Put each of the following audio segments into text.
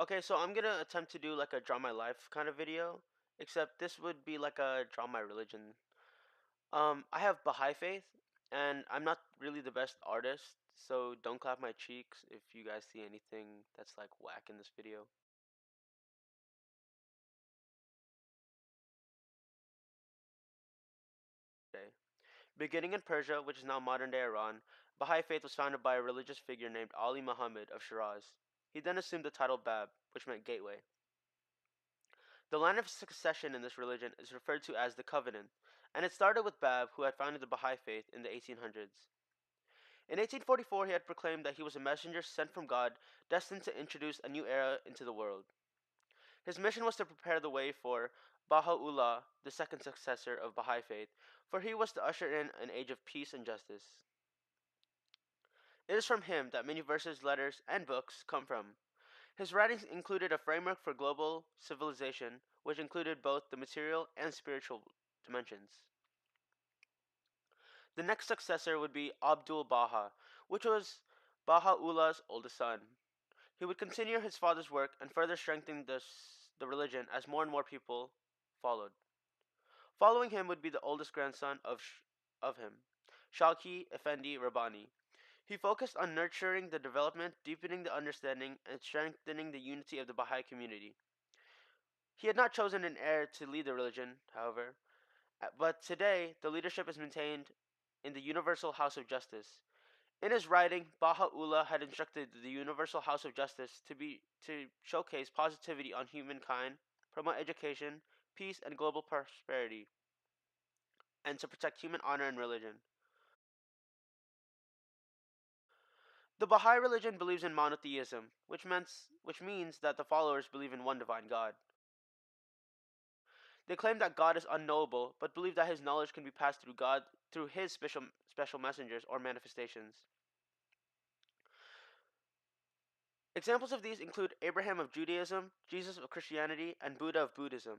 Okay, so I'm gonna attempt to do like a draw my life kind of video, except this would be like a draw my religion. I have Baha'i Faith, and I'm not really the best artist, so don't clap my cheeks if you guys see anything that's like whack in this video. Okay. Beginning in Persia, which is now modern day Iran, Baha'i Faith was founded by a religious figure named Ali Muhammad of Shiraz. He then assumed the title Bab, which meant gateway. The line of succession in this religion is referred to as the Covenant, and it started with Bab, who had founded the Baha'i Faith in the 1800s. In 1844, he had proclaimed that he was a messenger sent from God, destined to introduce a new era into the world. His mission was to prepare the way for Baha'u'llah, the second successor of Baha'i Faith, for he was to usher in an age of peace and justice. It is from him that many verses, letters, and books come from. His writings included a framework for global civilization, which included both the material and spiritual dimensions. The next successor would be Abdul Baha, which was Baha'u'llah's oldest son. He would continue his father's work and further strengthen the religion as more and more people followed. Following him would be the oldest grandson of him, Shalki Effendi Rabbani. He focused on nurturing the development, deepening the understanding, and strengthening the unity of the Baha'i community. He had not chosen an heir to lead the religion, however, but today the leadership is maintained in the Universal House of Justice. In his writing, Baha'u'llah had instructed the Universal House of Justice to showcase positivity on humankind, promote education, peace, and global prosperity, and to protect human honor and religion. The Baha'i religion believes in monotheism, which means that the followers believe in one divine God. They claim that God is unknowable, but believe that his knowledge can be passed through God through his special messengers or manifestations. Examples of these include Abraham of Judaism, Jesus of Christianity, and Buddha of Buddhism.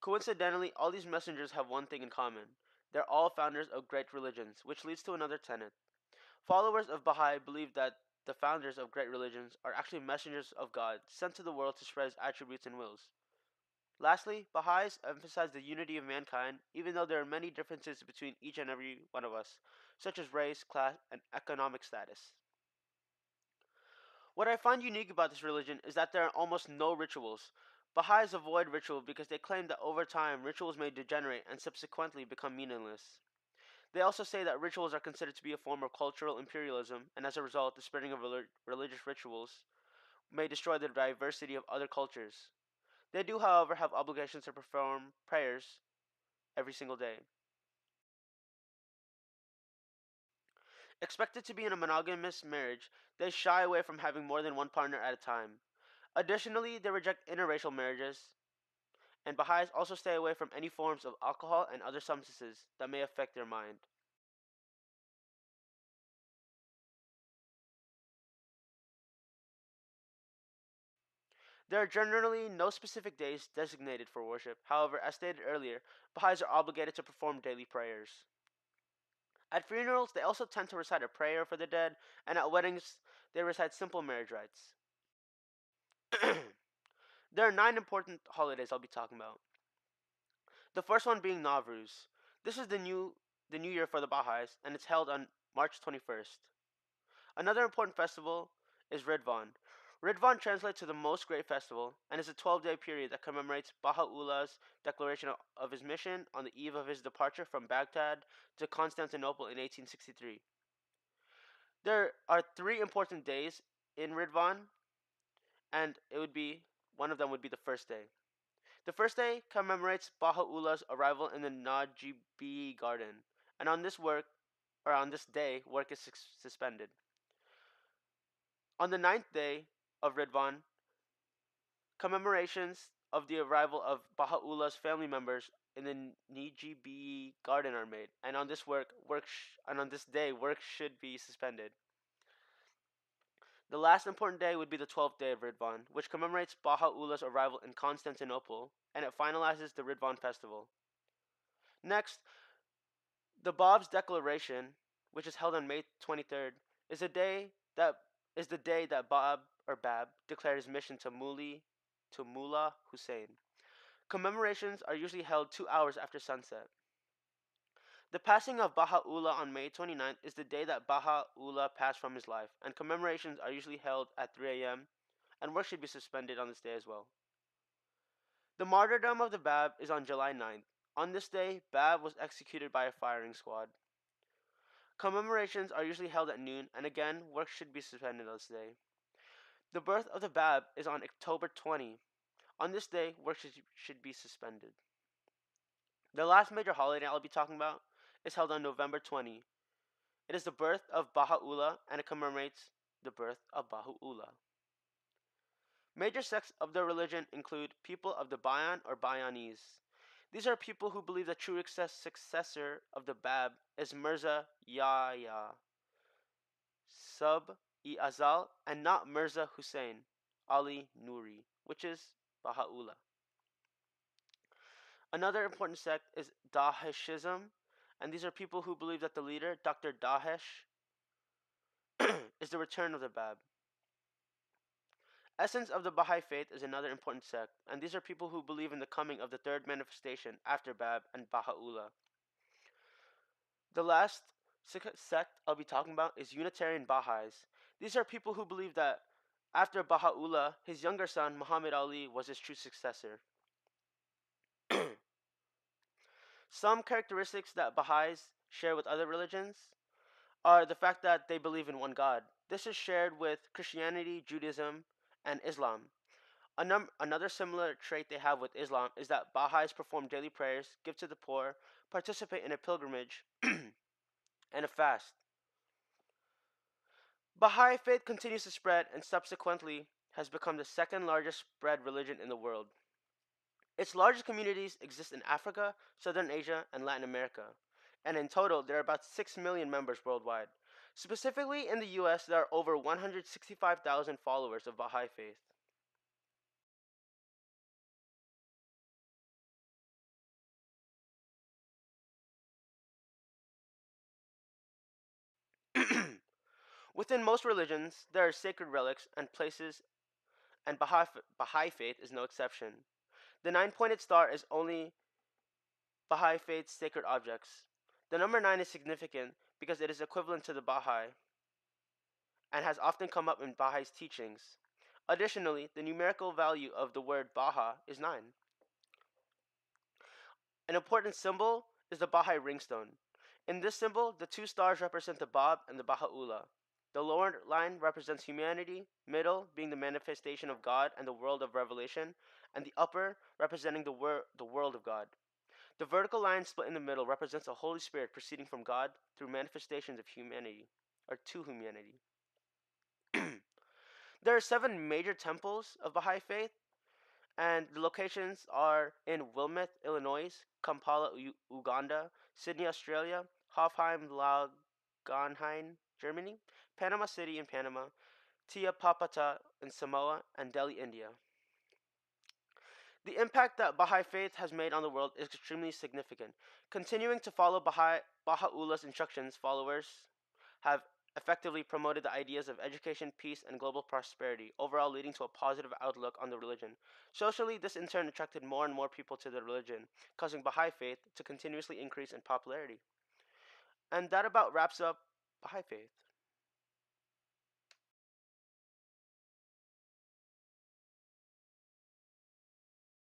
Coincidentally, all these messengers have one thing in common. They're all founders of great religions, which leads to another tenet. Followers of Baha'i believe that the founders of great religions are actually messengers of God sent to the world to spread his attributes and wills. Lastly, Baha'is emphasize the unity of mankind, even though there are many differences between each and every one of us, such as race, class, and economic status. What I find unique about this religion is that there are almost no rituals. Baha'is avoid ritual because they claim that over time rituals may degenerate and subsequently become meaningless. They also say that rituals are considered to be a form of cultural imperialism, and as a result, the spreading of religious rituals may destroy the diversity of other cultures. They do, however, have obligations to perform prayers every single day. Expected to be in a monogamous marriage, they shy away from having more than one partner at a time. Additionally, they reject interracial marriages, and Baha'is also stay away from any forms of alcohol and other substances that may affect their mind. There are generally no specific days designated for worship. However, as stated earlier, Baha'is are obligated to perform daily prayers. At funerals, they also tend to recite a prayer for the dead, and at weddings, they recite simple marriage rites. There are 9 important holidays I'll be talking about. The first one being Navruz. This is the new year for the Baha'is, and it's held on March 21st. Another important festival is Ridvan. Ridvan translates to the Most Great Festival and is a 12-day period that commemorates Baha'u'llah's declaration of his mission on the eve of his departure from Baghdad to Constantinople in 1863. There are 3 important days in Ridvan, and one of them would be the first day. The first day commemorates Baha'u'llah's arrival in the Najibi garden, and on this day, work is suspended. On the ninth day of Ridvan, commemorations of the arrival of Baha'u'llah's family members in the Najibi garden are made, and on this day, work should be suspended. The last important day would be the 12th day of Ridvan, which commemorates Baha'u'llah's arrival in Constantinople, and it finalizes the Ridvan festival. Next, the Bab's Declaration, which is held on May 23rd, is the day that Bab or Bab, declared his mission to Mullah Hussein. Commemorations are usually held 2 hours after sunset. The passing of Baha'u'llah on May 29th is the day that Baha'u'llah passed from his life, and commemorations are usually held at 3 a.m., and work should be suspended on this day as well. The martyrdom of the Bab is on July 9th. On this day, Bab was executed by a firing squad. Commemorations are usually held at noon, and again, work should be suspended on this day. The birth of the Bab is on October 20. On this day, work should be suspended. The last major holiday I'll be talking about is held on November 20. It is the birth of Baha'u'llah, and it commemorates the birth of Baha'u'llah. Major sects of the religion include people of the Bayan or Bayanese. These are people who believe the true successor of the Bab is Mirza Yahya Sub-e-Azal and not Mirza Hussein Ali Nuri, which is Baha'u'llah. Another important sect is Dahishism, and these are people who believe that the leader, Dr. Dahesh, is the return of the Bab. Essence of the Baha'i Faith is another important sect, and these are people who believe in the coming of the third manifestation after Bab and Baha'u'llah. The last sect I'll be talking about is Unitarian Baha'is. These are people who believe that after Baha'u'llah, his younger son, Muhammad Ali, was his true successor. Some characteristics that Baha'is share with other religions are the fact that they believe in one God. This is shared with Christianity, Judaism, and Islam. Another similar trait they have with Islam is that Baha'is perform daily prayers, give to the poor, participate in a pilgrimage, and a fast. Baha'i Faith continues to spread and subsequently has become the second largest spread religion in the world. Its largest communities exist in Africa, Southern Asia, and Latin America, and in total there are about 6 million members worldwide. Specifically in the US, there are over 165,000 followers of Baha'i Faith. Within most religions, there are sacred relics and places, and Baha'i Faith is no exception. The nine-pointed star is only Baha'i Faith's sacred objects. The number 9 is significant because it is equivalent to the Baha'i and has often come up in Baha'is teachings. Additionally, the numerical value of the word Baha is 9. An important symbol is the Baha'i ringstone. In this symbol, the two stars represent the Bab and the Baha'u'llah. The lower line represents humanity, middle being the manifestation of God and the world of revelation, and the upper representing the world of God. The vertical line split in the middle represents the Holy Spirit proceeding from God through manifestations of humanity, or to humanity. There are 7 major temples of Baha'i Faith, and the locations are in Wilmette, Illinois, Kampala, Uganda, Sydney, Australia, Hofheim, Langenhain, Germany, Panama City in Panama, Tia Papata in Samoa, and Delhi, India. The impact that Baha'i Faith has made on the world is extremely significant. Continuing to follow Baha'u'llah's instructions, followers have effectively promoted the ideas of education, peace, and global prosperity, overall leading to a positive outlook on the religion. Socially, this in turn attracted more and more people to the religion, causing Baha'i Faith to continuously increase in popularity. And that about wraps up Baha'i Faith.